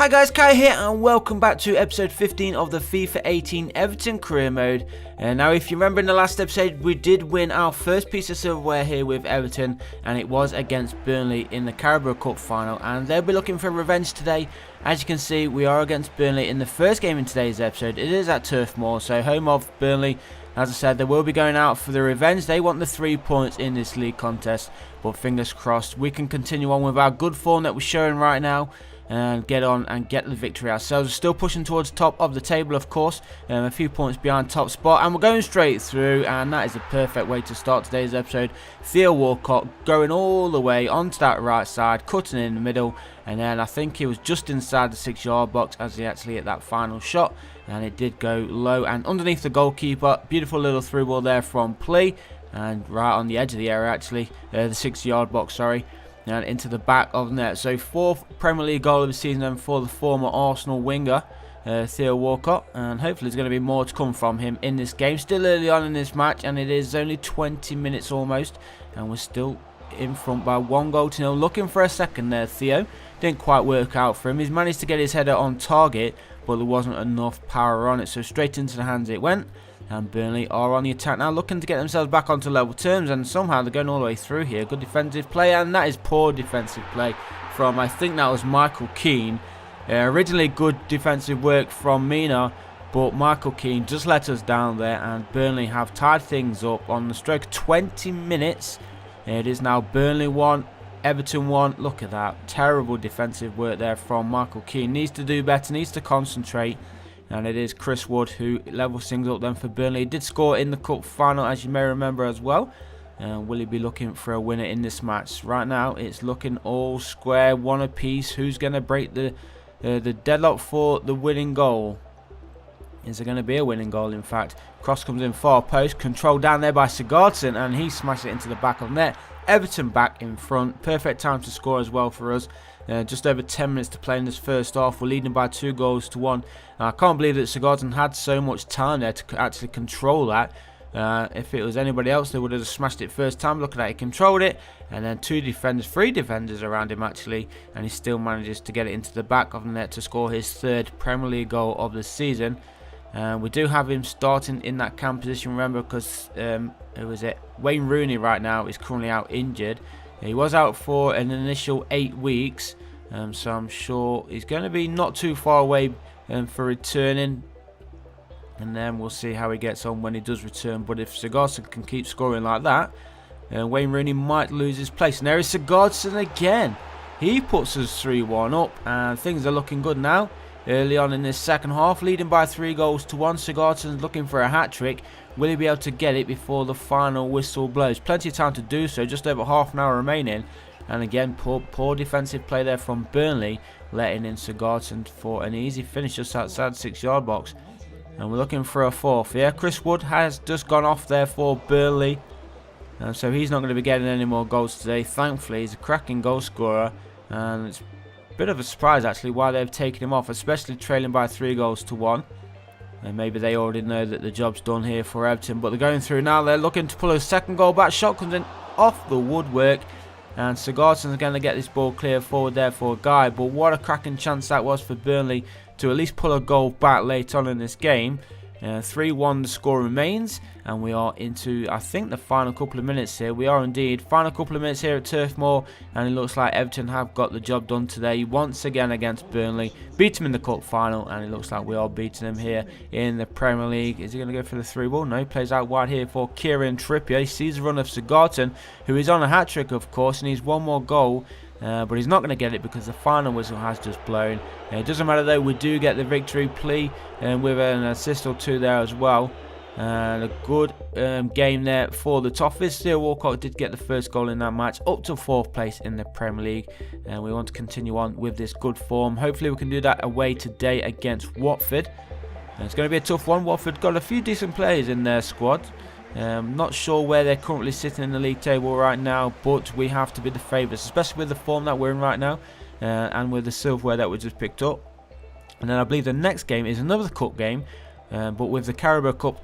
Hi guys, Kai here and welcome back to episode 15 of the FIFA 18 Everton career mode. Now if you remember in the last episode we did win our first piece of silverware here with Everton, and it was against Burnley in the Carabao Cup final, and they'll be looking for revenge today. As you can see, we are against Burnley in the first game in today's episode. It is at Turf Moor, so home of Burnley. As I said, they will be going out for the revenge. They want the 3 points in this league contest, but fingers crossed we can continue on with our good form that we're showing right now and get on and get the victory ourselves. We're still pushing towards top of the table, of course, a few points behind top spot, and we're going straight through, and that is a perfect way to start today's episode. Theo Walcott going all the way onto that right side, cutting in the middle, and then I think he was just inside the 6-yard box as he actually hit that final shot, and it did go low and underneath the goalkeeper. Beautiful little through ball there from Plea, and right on the edge of the area actually, the 6-yard box, sorry, and into the back of the net. So 4th Premier League goal of the season then for the former Arsenal winger, Theo Walcott, and hopefully there's going to be more to come from him in this game. Still early on in this match, and it is only 20 minutes almost, and we're still in front by 1-0. Looking for a second there, Theo. Didn't quite work out for him. He's managed to get his header on target, but there wasn't enough power on it, so straight into the hands it went. And Burnley are on the attack now, looking to get themselves back onto level terms, and somehow they're going all the way through here. Good defensive play, and that is poor defensive play from, I think that was Michael Keane. Originally good defensive work from Mina, but Michael Keane just let us down there, and Burnley have tied things up on the stroke of 20 minutes. It is now Burnley 1, Everton 1. Look at that. Terrible defensive work there from Michael Keane. Needs to do better, needs to concentrate. And it is Chris Wood who levels things up then for Burnley. He did score in the cup final, as you may remember as well. Will he be looking for a winner in this match? Right now, it's looking all square, one apiece. Who's going to break the deadlock for the winning goal? Is there going to be a winning goal, in fact? Cross comes in far post. Controlled down there by Sigurdsson, and he smashed it into the back of net. Everton back in front. Perfect time to score as well for us. Just over 10 minutes to play in this first half. We're leading by 2-1. I can't believe that Sigurdsson had so much time there to actually control that. If it was anybody else, they would have smashed it first time. Look at that, he controlled it, and then 3 defenders around him actually, and he still manages to get it into the back of the net to score his 3rd Premier League goal of the season. We do have him starting in that cam position, remember, because who was it? Wayne Rooney right now is currently out injured. He was out for an initial 8 weeks, so I'm sure he's going to be not too far away for returning, and then we'll see how he gets on when he does return. But if Sigurdsson can keep scoring like that, Wayne Rooney might lose his place. And there is Sigurdsson again. He puts us 3-1 up, and things are looking good now. Early on in this second half, leading by 3-1. Sigurdsson's looking for a hat-trick. Will he be able to get it before the final whistle blows? Plenty of time to do so, just over half an hour remaining. And again, poor defensive play there from Burnley, letting in Sigurdsson for an easy finish just outside the 6-yard box. And we're looking for a 4th. Yeah, Chris Wood has just gone off there for Burnley, and so he's not going to be getting any more goals today. Thankfully, he's a cracking goal scorer, and it's a bit of a surprise actually why they've taken him off, especially trailing by 3-1. And maybe they already know that the job's done here for Everton, but they're going through now. They're looking to pull a second goal back. Shot comes in off the woodwork, and Sigurdsson's going to get this ball clear forward there for a guy. But what a cracking chance that was for Burnley to at least pull a goal back late on in this game. 3-1 the score remains, and we are into, I think, the final couple of minutes here. We are indeed. Final couple of minutes here at Turf Moor, and it looks like Everton have got the job done today once again against Burnley. Beat them in the cup final, and it looks like we are beating them here in the Premier League. Is he going to go for the 3-ball? No, he plays out wide here for Kieran Trippier. He sees the run of Sigurdsson, who is on a hat-trick, of course, and he's one more goal. But he's not going to get it because the final whistle has just blown. It doesn't matter though, we do get the victory. Plea with an assist or 2 there as well. And a good game there for the Toffees. Theo Walcott did get the first goal in that match, up to 4th place in the Premier League. And we want to continue on with this good form. Hopefully we can do that away today against Watford. And it's going to be a tough one. Watford got a few decent players in their squad. Not sure where they're currently sitting in the league table right now, but we have to be the favourites, especially with the form that we're in right now, and with the silverware that we just picked up. And then I believe the next game is another cup game, but with the Carabao Cup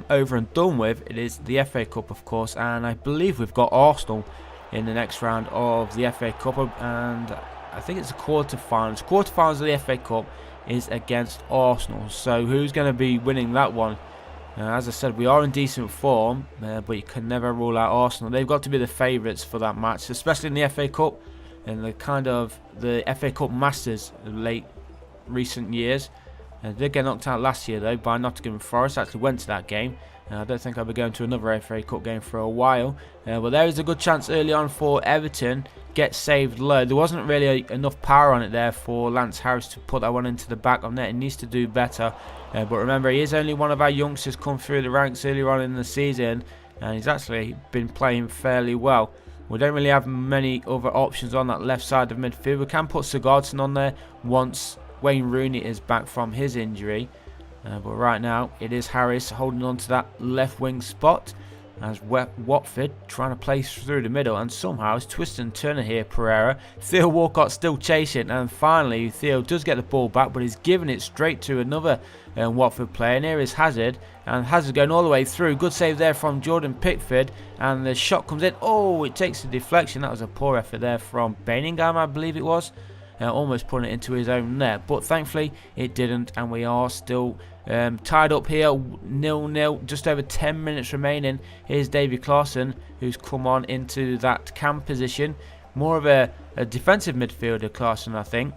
over and done with, it is the FA Cup, of course, and I believe we've got Arsenal in the next round of the FA Cup, and I think it's the quarterfinals. Quarterfinals of the FA Cup is against Arsenal. So who's going to be winning that one? As I said, we are in decent form, but you can never rule out Arsenal. They've got to be the favourites for that match, especially in the FA Cup and the FA Cup Masters of late recent years. They did get knocked out last year though by Nottingham Forest. Actually went to that game. I don't think I'll be going to another FA Cup game for a while. But there is a good chance early on for Everton. Get saved low. There wasn't really enough power on it there for Lance Harris to put that one into the back of net. He needs to do better. But remember, he is only one of our youngsters come through the ranks earlier on in the season. And he's actually been playing fairly well. We don't really have many other options on that left side of midfield. We can put Sigurdsson on there once Wayne Rooney is back from his injury. But right now, it is Harris holding on to that left wing spot. As Watford trying to play through the middle, and somehow it's twist and turner here. Pereira, Theo Walcott still chasing, and finally Theo does get the ball back, but he's giving it straight to another Watford player. And here is Hazard, and Hazard going all the way through. Good save there from Jordan Pickford, and the shot comes in. Oh, it takes a deflection. That was a poor effort there from Bellingham, I believe it was. Almost putting it into his own net, but thankfully it didn't, and we are still tied up here 0-0, just over 10 minutes remaining. Here's Davy Klaassen, who's come on into that cam position, more of a defensive midfielder, Klaassen, I think.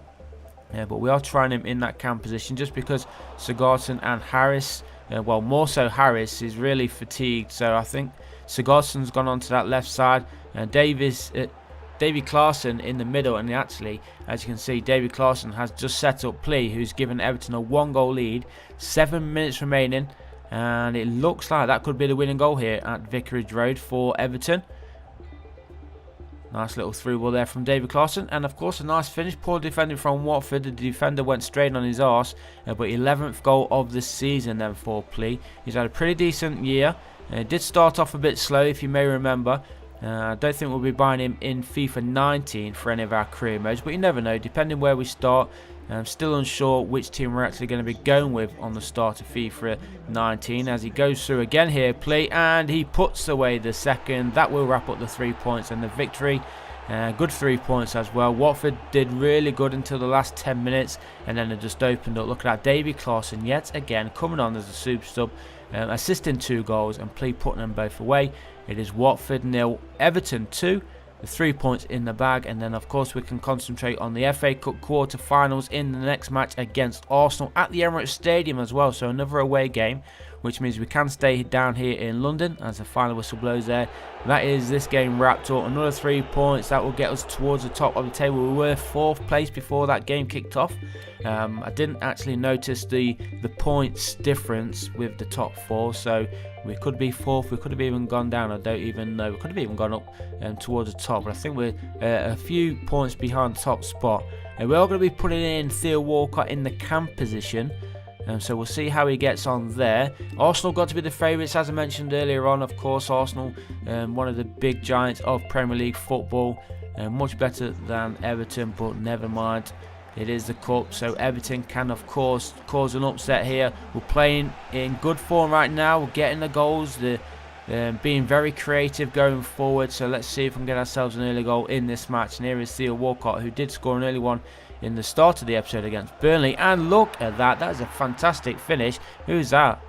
But we are trying him in that cam position just because Sigurdsson and Harris, well, more so Harris, is really fatigued. So I think Sigurdsson's gone onto that left side, and Davy Klaassen in the middle, and actually, as you can see, Davy Klaassen has just set up Plea, who's given Everton a 1-goal lead. 7 minutes remaining, and it looks like that could be the winning goal here at Vicarage Road for Everton. Nice little through ball there from Davy Klaassen, and of course a nice finish. Poor defending from Watford. The defender went straight on his arse, but 11th goal of the season then for Plea. He's had a pretty decent year. It did start off a bit slow, if you may remember. I don't think we'll be buying him in FIFA 19 for any of our career modes, but you never know, depending where we start. I'm still unsure which team we're actually going to be going with on the start of FIFA 19 as he goes through again here, Play, and he puts away the second. That will wrap up the 3 points and the victory. Good 3 points as well. Watford did really good until the last 10 minutes, and then it just opened up. Look at that, Davy Klaassen yet again coming on as a super sub, assisting 2 goals and Play putting them both away. It is Watford 0, Everton 2. The 3 points in the bag, and then of course we can concentrate on the FA Cup quarter-finals in the next match against Arsenal at the Emirates Stadium as well. So another away game, which means we can stay down here in London as the final whistle blows there. That is this game wrapped up. Another 3 points that will get us towards the top of the table. We were 4th place before that game kicked off. I didn't actually notice the points difference with the top 4, so we could be 4th, we could have even gone down, I don't even know, we could have even gone up towards the top, but I think we're a few points behind the top spot. And we're all going to be putting in Theo Walcott in the camp position, so we'll see how he gets on there. Arsenal got to be the favourites, as I mentioned earlier on. Of course, Arsenal, one of the big giants of Premier League football, much better than Everton, but never mind. It is the cup, so Everton can of course cause an upset here. We're playing in good form right now. We're getting the goals, being very creative going forward. So let's see if we can get ourselves an early goal in this match. And here is Theo Walcott, who did score an early one in the start of the episode against Burnley. And look at that, that is a fantastic finish. Who's that?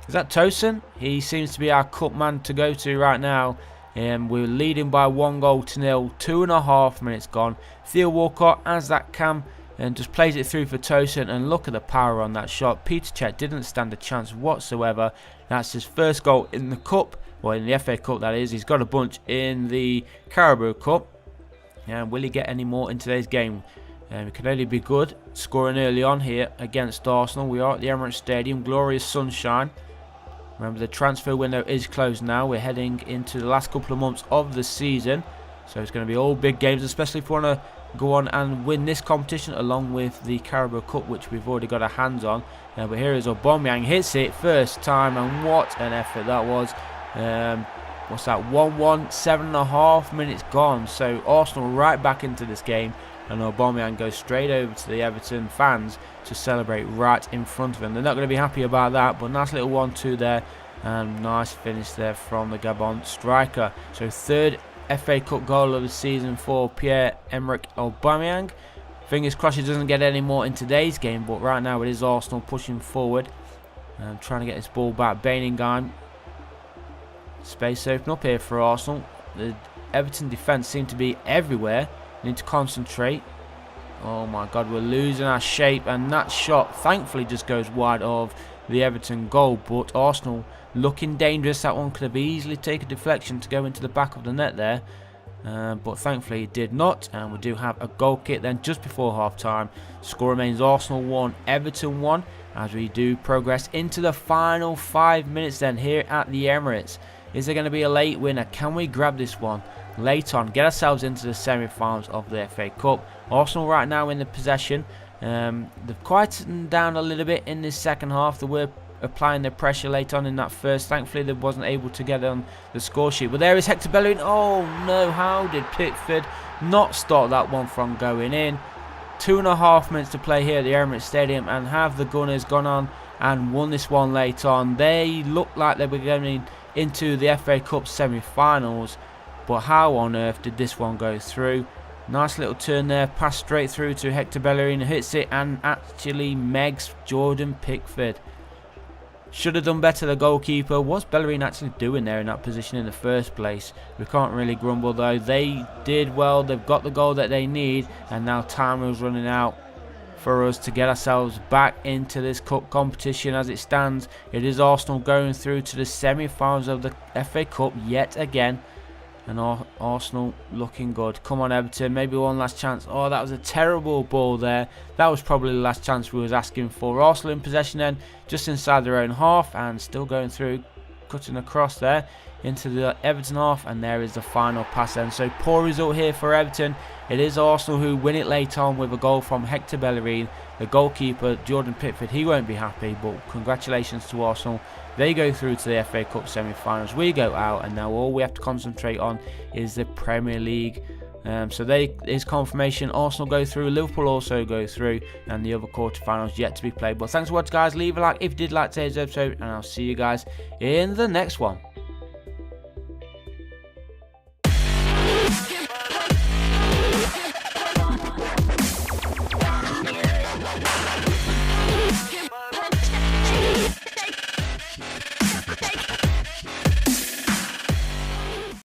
Is that Tosin? He seems to be our cup man to go to right now. We're leading by 1-0. 2.5 minutes gone. Theo Walcott has that cam and just plays it through for Tosin, and look at the power on that shot. Peter Cech didn't stand a chance whatsoever. That's his first goal in the cup, well, in the FA Cup that is. He's got a bunch in the Carabao Cup. And will he get any more in today's game? It can only be good. Scoring early on here against Arsenal. We are at the Emirates Stadium. Glorious sunshine. Remember, the transfer window is closed now. We're heading into the last couple of months of the season. So it's going to be all big games, especially if we want to go on and win this competition along with the Carabao Cup, which we've already got our hands on. But here is Aubameyang, hits it first time, and what an effort that was. What's that? 1-1, 7.5 minutes gone. So Arsenal right back into this game, and Aubameyang goes straight over to the Everton fans to celebrate right in front of him. They're not going to be happy about that, but nice little 1-2 there, and nice finish there from the Gabon striker. So third FA Cup goal of the season for Pierre-Emerick Aubameyang. Fingers crossed he doesn't get any more in today's game, but right now it is Arsenal pushing forward. Trying to get this ball back. Bellingham. Space open up here for Arsenal. The Everton defence seem to be everywhere. Need to concentrate. Oh my god, we're losing our shape, and that shot thankfully just goes wide of the Everton goal, but Arsenal looking dangerous. That one could have easily taken a deflection to go into the back of the net there, but thankfully it did not, and we do have a goal kick then just before half time. Score remains Arsenal 1, Everton 1, as we do progress into the final 5 minutes then here at the Emirates. Is there going to be a late winner? Can we grab this one late on, get ourselves into the semi-finals of the FA Cup? Arsenal right now in the possession. They've quietened down a little bit in this second half. They were applying their pressure late on in that first. Thankfully they wasn't able to get on the score sheet. But there is Hector Bellerin. Oh no, how did Pickford not stop that one from going in? 2.5 minutes to play here at the Emirates Stadium, and have the Gunners gone on and won this one late on? They looked like they were going into the FA Cup semi-finals, but how on earth did this one go through? Nice little turn there, pass straight through to Hector Bellerin, hits it and actually megs Jordan Pickford. Should have done better, the goalkeeper. What's Bellerin actually doing there in that position in the first place? We can't really grumble though. They did well, they've got the goal that they need, and now time is running out for us to get ourselves back into this cup competition. As it stands, it is Arsenal going through to the semi-finals of the FA Cup yet again. And Arsenal looking good. Come on Everton, maybe one last chance. Oh, that was a terrible ball there. That was probably the last chance we was asking for. Arsenal in possession then, just inside their own half, and still going through, cutting across there into the Everton half, and there is the final pass then. So poor result here for Everton. It is Arsenal who win it late on with a goal from Hector Bellerin. The goalkeeper, Jordan Pickford, he won't be happy, but congratulations to Arsenal. They go through to the FA Cup semi-finals. We go out, and now all we have to concentrate on is the Premier League. So there is confirmation. Arsenal go through, Liverpool also go through, and the other quarterfinals yet to be played. But thanks for watching, guys. Leave a like if you did like today's episode, and I'll see you guys in the next one.